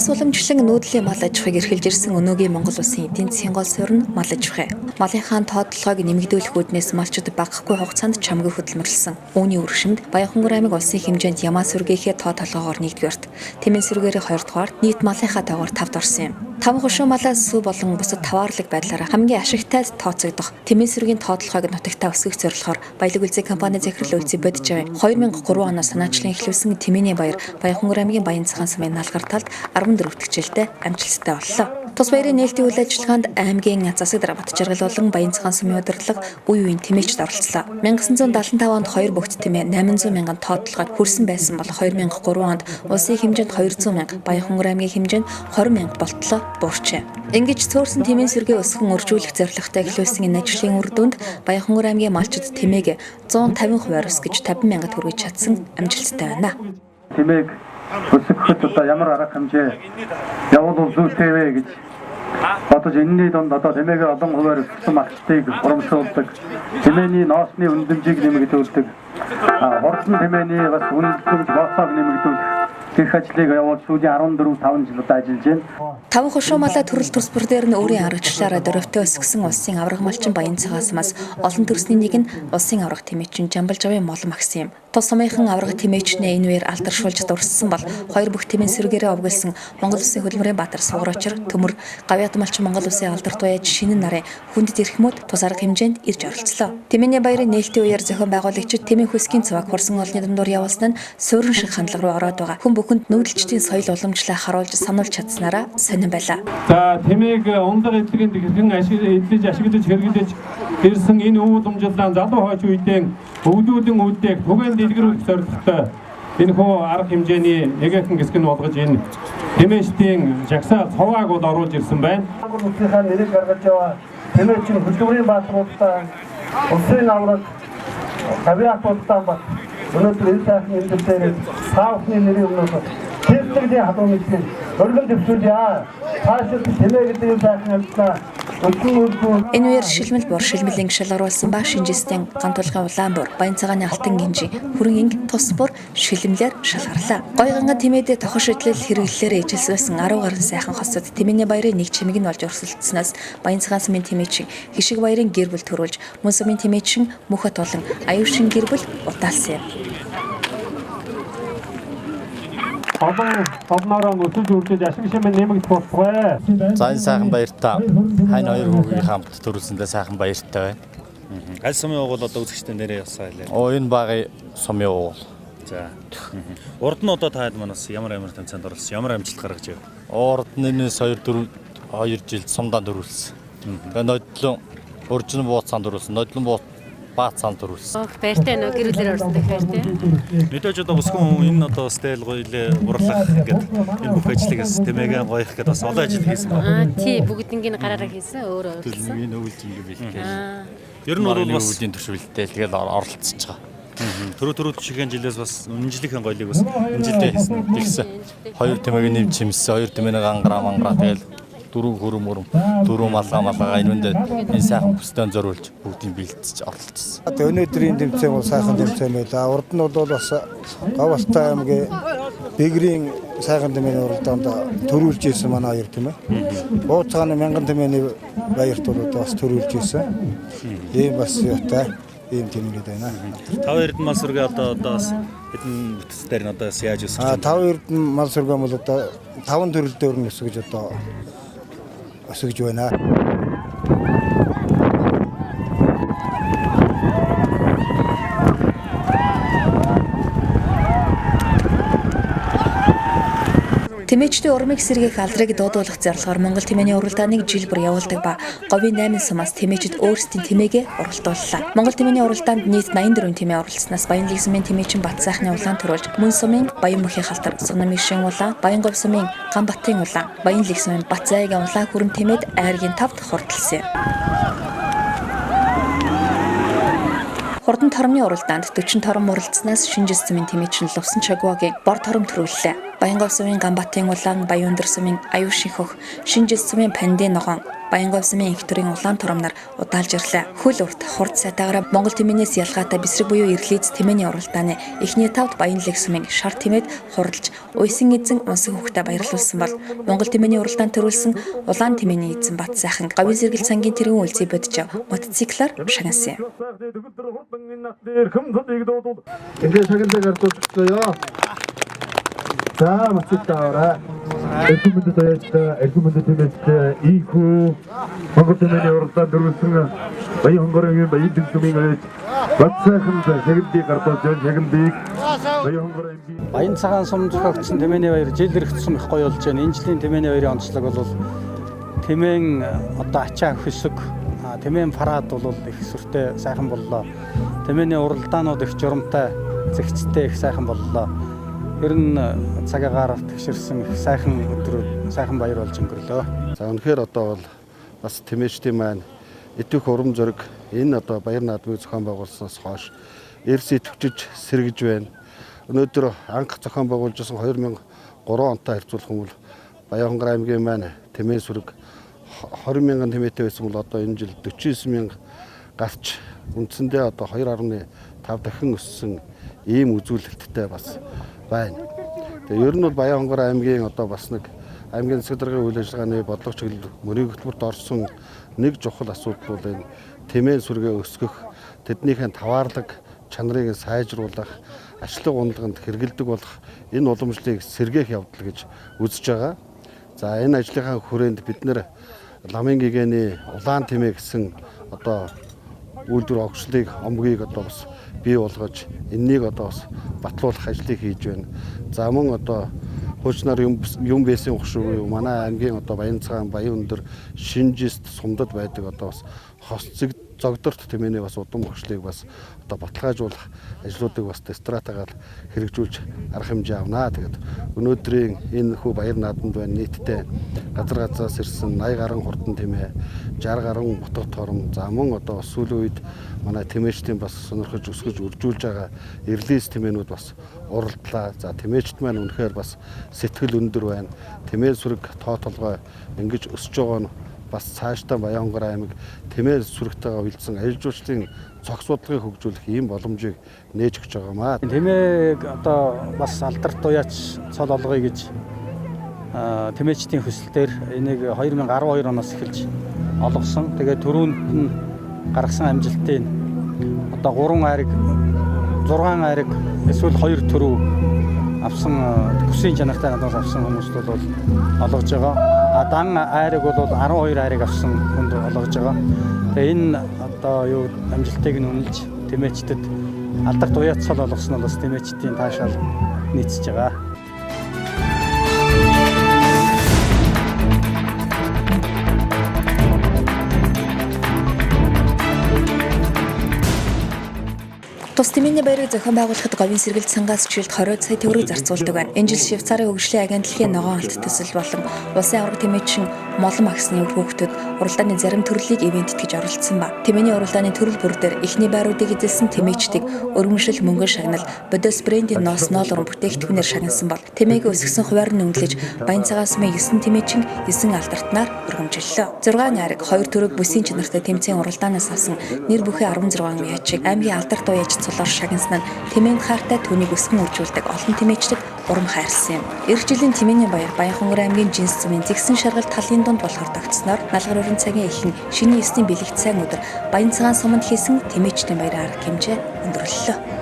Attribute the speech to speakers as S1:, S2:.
S1: Улс уламжлан нүүдлийн мал аж ахуйг эрхэлж ирсэн өнөөгийн Монгол улсын эдийн засгийн гол суурь нь мал аж ахуй. Малынхаа тоотлогыг нэмэгдүүлэх үүднээс малчууд багахгүй хугацаанд чамгүй хөдөлмөрлсөн. Үүний үршимд Баянхангар аймаг улсын хэмжээнд Ямаа сүргийнхээ тоо толгоогоор 1-р, Тэмээ сүргээрээ 2-р, нийт малынхаа тоогоор 5-д орсон юм. 5 хошуу малаас сүү болон бусад таваарлаг байдлаараа хамгийн ашигтай тооцогдох Тэмээ сүргийн тоотлогыг нутагтаа өсгөх зорилгоор Баялаг улсын компани захирал үйлцээ бодож авъя. 2003 оноос санаачлан эхлүүлсэн Тэмээний баяр Баянхангар аймгийн Баян цагаан сумын налгар талд 14 хичээлтэй амжилттай боллоо. Тус баярын нээлтийн үйл ажиллагаанд аймгийн засаг дарга Батжаргал болон Баян цагаан сумын удирдлага үе үеийн тэмээгчд оролцлоо. 1975 онд 2 богд тэмээ 800 мянган тоотлогод хүрсэн байсан бол 2003 онд улсын хэмжээнд 200 мянга, Баянхангар аймгийн хэмжээнд 20 мянга болтлоо буурчээ. Ингэж цөөрсөн тэмээ сүргээ өсгөн үржүүлэх зорилготой эхлүүлсэн энэ ажлын үр дүнд Баянхангар аймгийн малчид тэмээг 150% өсгөж 50 мянга хүргэж чадсан амжилттай байна.
S2: Тэмээг өсгөхөд одоо ямар арга хэмжээ явуул зүйтэй вэ гэж бодож энэний донд одоо тэмээгээ олон хувиар өсгсөн малчдыг урамшуулдаг, тэмээний ноосны үнэлэмжийг нэмэгдүүлдэг, хурдан тэмээний бас үнэлэмж боцоог нэмэгдүүлэх гэх ажлыг явуул сүүлийн 14-5 жил удаа ажиллаж байна.
S1: 5 хошуу малаа төрөл төс бүр дээр нь өөрийн аргачлалаараа дөрөвтэй өсгсөн улсын авраг малчин Баян цагаасмаас олон төрсний нэг нь улсын авраг тэмээчин Жамбал жавын молом агсан юм. Тус сумынхан авраг тэмээчнээ энэ үеэр алдаршуулж дурссан бол 2 бүх тэмээ сүргээрээ овгилсан Монгол Улсын хөдөлмөрийн баатар Сугуурочор төмөр гавьяат малчин Монгол Улсын алдар туяаж шинэн нарын хүндэт эрхмүүд тус арга хэмжээнд ирж оролцлоо. Тэмээний баярын нээлтийн үеэр зохион байгуулагчид тэмээ хөсгийн цуваг хурсан олны дундуур явуулсан нь суурин шиг хандлага руу ороод байгаа. Хүн бүхэнд нүүдэлчдийн соёл уламжлалаа харуулж сануулж чадсанараа сонирн байлаа.
S3: За тэмээг ундаг эдлэгийн хэрхэн ашиглаж хэрэглэж ирсэн энэ үйл уламжлалаа залуу хойч үедээ өвлүүлэн үүдэх түгээн дэлгэрүүлэх зорилготой энэ хөө арга хэмжээний нэгэн хэсэг нь болгож энэ тэмээчдийн жагсаал цовааг бол оруулж ирсэн байна.
S2: Улсынхаа нэрийг гаргаж яваа тэмээчин хөдөлмөрийн баатаруудаа улсын авраг гавьяатуудаа бат өнөөдөр энэ сайхан эндэртээр саавхны нэрийн өмнөөс тэтгэлийн хадуу мэдээ өргөн төвшүүлье. Таашид тэмээ гэдэг юм сайхан ажиллаа.
S1: Энэ үеэр шилмэл бор шилмэлийн гişэл оруулсан ба шинжистийн гантулгын улаан бор Баян цагааны алтан гинжи хүрэн инг тус бор шилмлэр шалгарлаа. Гойгонга тэмээдээ тохож идлэл хэрэглэлээр ижилсэн 10 гаруй сайхан хосод тэмээний баярын нэг чимэг нь болж өрсөлдснөөс Баян цагаан сумын тэмээчин хишиг баярын гэр бүл төрүүлж мөн сумын тэмээчин мөхөт болон аюушин гэр бүл удаалсан юм.
S3: Одноороо өсөж үржиж ашиг шимэн нэмэгдэх болтугай.
S4: За энэ сайхан баяртай хань хоёр хүүгийн хамт төрүүлсэндээ сайхан баяртай байна.
S5: Аль сумын угуул одоо үзэгчтэй нэрээ явсаа хэлээ.
S4: Энэ багын сумын угуул.
S5: За. Урд нь одоо таад манаас ямар тэмцээнд оролцсон, ямар амжилт гаргаж байв?
S4: Урд нь энэс 2 жил сумдаа төрүүлсэн. Тэгээ нодлон уржин бууцаанд төрүүлсэн. Нодлон баацаанд төрүүлсэн.
S6: Баяртай нөө гэрүүлэр орсон баяртай.
S5: Мэдээж одоо бүсгүн энэ одоо стайл гоёлээ урлах гэдэг энэ бүх ажлыг тэмээгээ гоёх гэдэг бас олон ажил хийсэн байна.
S6: Тий бүгднийг гараараа хийсэн өөрөө
S4: төлөвийн энэ өвлж ингэ бэлтгэл.
S5: Ер нь бол бас
S4: өвлийн төршүүлэлтэй тэгэл оролцож байгаа.
S5: Төрөө жишгэн жилээс бас үнэнжлэхэн гоёлыг бас энэ жилдээ хийсэн.
S4: 2 тэмээг нэм чимсэн, 2 тэмээг ангара тэгэл 4 хөрөм 4 малгаа энэ сайхан бүстэн зориулж бүгдийг бэлтэж оролцсон.
S7: Өнөөдрийн тэмцээн бол сайхан тэмцээн байлаа. Урд нь бол бас Гавьяат аймгийн Бэгрийн сайхан тэмээний уралдаанд төрүүлж ирсэн манай хоёр тэмээ. Бууцааны мянган тэмээний баярт бол бас төрүүлж ирсэн. Ийм бас юутай ийм тэмээнүүд байна.
S5: 5 эрдэнэ мал сүргээ одоо бас хэдэн бүтцээр нь одоо яаж өсгөж байна?
S7: 5 эрдэнэ мал сүргээ бол одоо 5 төрөл дээр нь өсгөж одоо өсгөж байна.
S1: Тэмээчдийн урмыг сэргээх алдрыг дуудуулах зорилгоор Монгол тэмээний уралдааныг жил бүр явуулдаг ба говийн 8 сумаас тэмээчд өөрсдийн тэмээгээ уралдууллаа. Монгол тэмээний уралдаанд нийт 84 тэмээ оролцсноос Баянлаг сумын тэмээчин Бат сайхны улаан төрүүлж, мөн сумын Баян мөхийн халтар, Сунам ишин улаан, Баянгов сумын Ганбатын улаан, Баянлаг сумын Бат зайгийн улаан хүрэн тэмээд айргийн 5-т хурдалсан юм. Хурдан торомны уралдаанд 40 тором уралдсанаас шинжис сумын тэмээчин Лувсан Чагвагийн бор тором төрүүллээ. Баянгов сумын Ганбатын улаан, Баяндөр сумын Аюушин хөх, Шинжил сумын Пандин ногоон, Баянгов сумын их төрийн улаан турамнаар удаалж ирлээ. Хөл урт хурд сайтаагаараа Монгол тэмээнээс ялгаатай бэсрэг буюу Ирлиз тэмээний уралдааны эхний тавд Баянлаг сумын шар тэмээд хуралж уйсан эзэн унсан хөхтэй баярлуулсан бол Монгол тэмээний уралдаанд төрүүлсэн улаан тэмээний эзэн Бат сайхан Говийн сэргэл цангийн тэргүүн үлзий бодож мотоциклаар шагнасан юм.
S2: Ингээ шагналыг ардуулчихлаа. За мацтаараа Элгүмэнд тэмээс ийхүү Монгол тэмээний уралдаанд төрүүлсэн Баян хонгорын Баянлаг сумын Бат сайхан шагналыг ардуулж шагналыг Баян хонгорын
S8: Баян цагаан сум зохиогдсон тэмээний баяр жил ирэхсэн их гоё болж байна. Энэ жилийн тэмээний баярын онцлог бол тэмээн одоо ачаа хөсөг тэмээн парад бол их сүртэй сайхан боллоо. Тэмээний уралдаанууд их журамтай, зэгцтэй их сайхан боллоо. Ер нь цагаагаар тэгшэрсэн их сайхан өдрүүд, сайхан баяр болж өнгөрлөө.
S9: За үнэхээр одоо бол бас тэмээчдийн маань идэх урам зориг энэ одоо баяр наадмыг зохион байгуулснаас хойш эрс идэвчж сэргэж байна. Өнөөдөр анх зохион байгуулжсэн 2003 онтой харьцуулах юм бол Баянгор аймгийн маань тэмээ сүрэг 20 мянган тэмээтэй байсан бол одоо энэ жил 49 мянга гарч үндсэндээ одоо 2.5 дахин өссөн ийм үзүүлэлттэй бас байна. Тэгээ ер нь бол Баянгор аймгийн одоо бас нэг аймгийн засаг даргын үйл ажиллагааны бодлого чиглэл мөрийн хөтөлбөрт орсон нэг чухал асуудал бол энэ тэмээ сүргээ өсгөх, тэднийхээ таваарлаг чанарыг сайжруулах, ачлаг ундлаганд хэрэгэлдэг болох энэ уламжлалыг сэргээх явдал гэж үзэж байгаа. За энэ ажлынхаа хүрээнд бид нэр ламын гэгэний улаан тэмээ гэсэн одоо үйлдвэр огцлыг омгийг одоо бас бий болгож энэнийг одоо бас батлуулах ажлыг хийж байна. За мөн одоо хуучнаар юм байсан ухшгүй манай аймгийн одоо Баян цагаан, Баяндөр, Шинжист, Сумдад байдаг одоо бас хосцэг зогдорт тэмээний бас удам өгшлийг бас одоо баталгаажуулах ажлуудыг бас стратегаар хэрэгжүүлж арга хэмжээ авнаа. Тэгээд өнөөдрийн энэ хүү баяр наадамд байна нийтдээ газар газраас ирсэн 80 гаруй хурдан тэмээ, 60 гаруй бутга тором, за мөн одоо сүүлийн үед манай тэмээчдийн бас сонирхож өсгөж үржүүлж байгаа Ирлиз тэмээнүүд бас уралдлаа. За тэмээчд маань үнэхээр бас сэтгэл өндөр байна. Тэмээ сүрэг тоо толгой ингэж өсөж байгаа нь бас цаашдаа Баянгор аймаг тэмээ сүрэгтэйгээ уялдсан ажил жуулчлалын цогц бодлогыг хөгжүүлэх ийм боломжийг нээж өгч байгаамаа.
S8: Тэмээг одоо бас алдарт уяач цол олгоё гэж тэмээчдийн хөсөлтөөр энийг 2012 оноос эхэлж олгосон. Тэгээд түрүүнд нь гаргасан амжилтын одоо 3 айраг 6 айраг эсвэл 2 төрөв авсан бүсийн чанартай надаас авсан хүмүүст бол олгож байгаа. Дан айраг бол 12 айраг авсан хүнд олгож байгаа. Тэгээ энэ одоо юу амжилтыг нь үнэлж тэмээчдэд алдарт уяац цол олгосон нь бас тэмээчдийн таашаал нийцэж байгаа.
S1: Тус тэмээний баярыг зохион байгуулахад Говийн сэргэл цангаас жилд 20 сая төгрөг зарцуулдаг байна. Энэ жил Швейцарын хөгжлийн агентлагийн ногоон алт төсөл болон улсын авраг тэмээчин Молон Максны үр хүүхдүүд уралдааны зарим төрлийг ивентэд гэж оролцсон ба. Тэмээний уралдааны төрөл бүр дээр эхний байруудыг эзэлсэн тэмээчдийг өргөмжлөл мөнгөн шагнал, бодос брендийн ноос ноолорон бүтээгдэхүүнээр шагнасан бол тэмээг өсгсөн хуваар нь үнэлж Баян цагаан сумын 9 тэмээчин 9 алдартнаар өргөмжлөлөө. 6 айраг 2 төрөг бүсийн чанартай тэмцээн уралдаанаас авсан нэр бүхий 16 уяачиг аймгийн алдарт уяач цолоор шагнасан нь тэмээнд хайртай түүнийг өсгөн үржүүлдэг олон тэмээчдэг урам хайрлсан юм. Эх жилийн тэмээний баяр Баянхонгор аймгийн Жинс сумын зэгсэн шаргал талын дунд болохоор тогтсноор налгар өрийн цагийн эхэн шинийн 9-ний бэлэгт сайн өдөр Баян цагаан суманд хийсэн тэмээчдийн баяраар хэмжээ өндөрлөлөө.